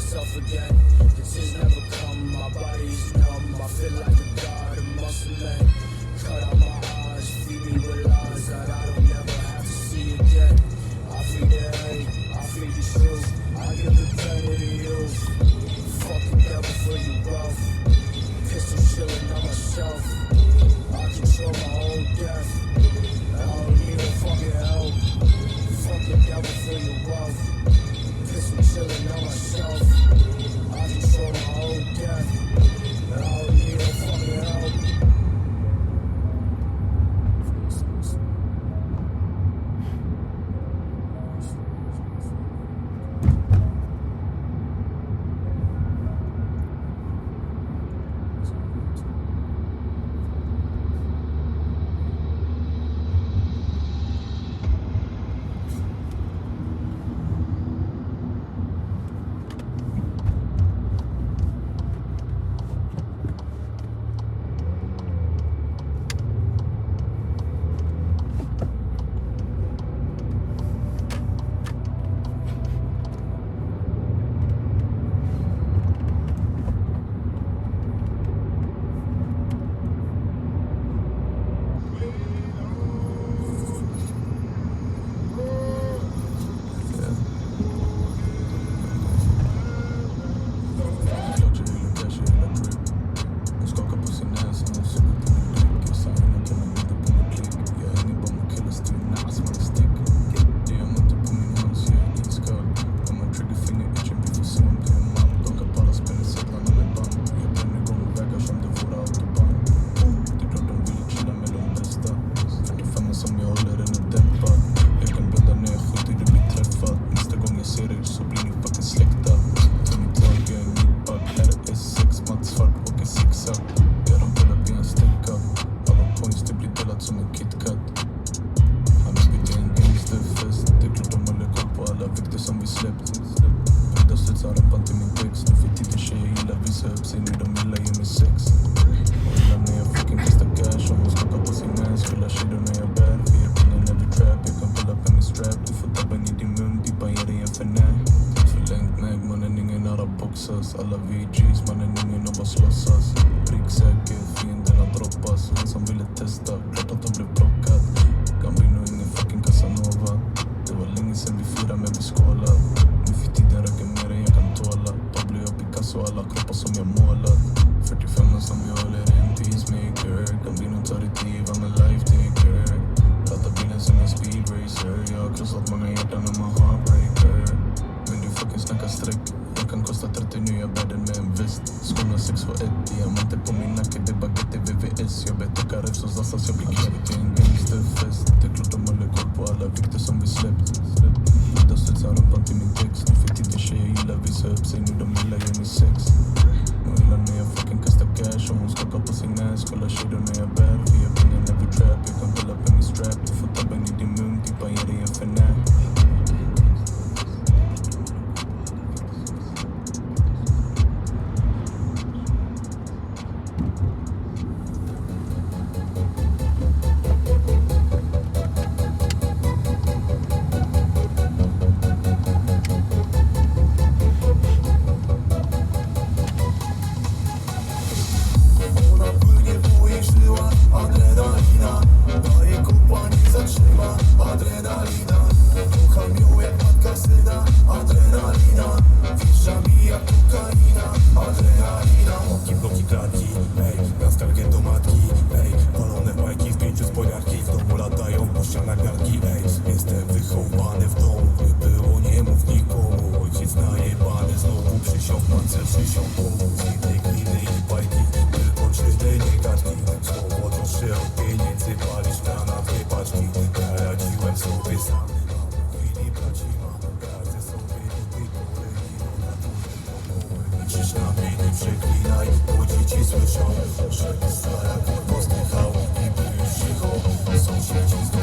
myself again. The tears never come, my body's numb. I feel like a god, a muscle man. Cut out my eyes, feed me with lies that I don't never have to see again. I feed the hate, I feed the truth. I give the credit to you. Fuck the devil for you rough. Pistol chillin' on myself. I control my own death. I don't need no fucking help. Fuck the devil for you rough. Pistol chillin' on myself. I control my own death. I don't need no fucking help. Alla VGs, mannen ingen av oss låtsas. Pricksäker, fienderna droppas. Han som ville testa, klart att de blev plockad. Gambino, ingen fucking Casanova. Det var länge sen vi firade men vi skålar. Nu för tiden räcker mer än jag kan tåla. Pablo och Picasso, alla kroppar som jag målar. 45 som vi håller en peacemaker. Gambino tar ett liv, I'm a life taker. Pratar bilen som en speed racer. Jag har krossat många hjärtan och man heartbreaker. Men du fucking snackar streck. Jag kan kosta 30 nya bädden med en väst. Skorna 6 för 1, diamanter på min nacke. Det är baguette VVS. Jag betäckar rätt så dansas jag blir knäckt till en gangsterfest. Det är klart de håller koll på alla vikter som vi släppt. Båda studsar rumpan till min text. Nu för tiden tjejer gillar visa upp sig. Nu de gillar ge mig sex. Och hela när jag fucking kastar cash. Och hon skakar på sin ass. Kollar tjejer när jag bär. Vi har pengar när vi trap. Jag kan pull up en strap. Du får tabben i din mun. Dippa ger dig en fernä. Jestem wychowany w domu, by było nie mów nikomu. Ojciec najebany znowu przysiął w nocy, przysiął pomóc. I tej gliny i bajki, tylko czyste gadki. Słowo troszczy od pieniędzy, palisz na dwie paczki. Ja radziłem sobie sam, w chwili braci mam. Radzę sobie do tej pory i do natury pokoły. Liczysz na mnie, nie przeklinaj, bo dzieci słyszą, żeby stara kurwo zdychał i by już cicho. Sąsiedzi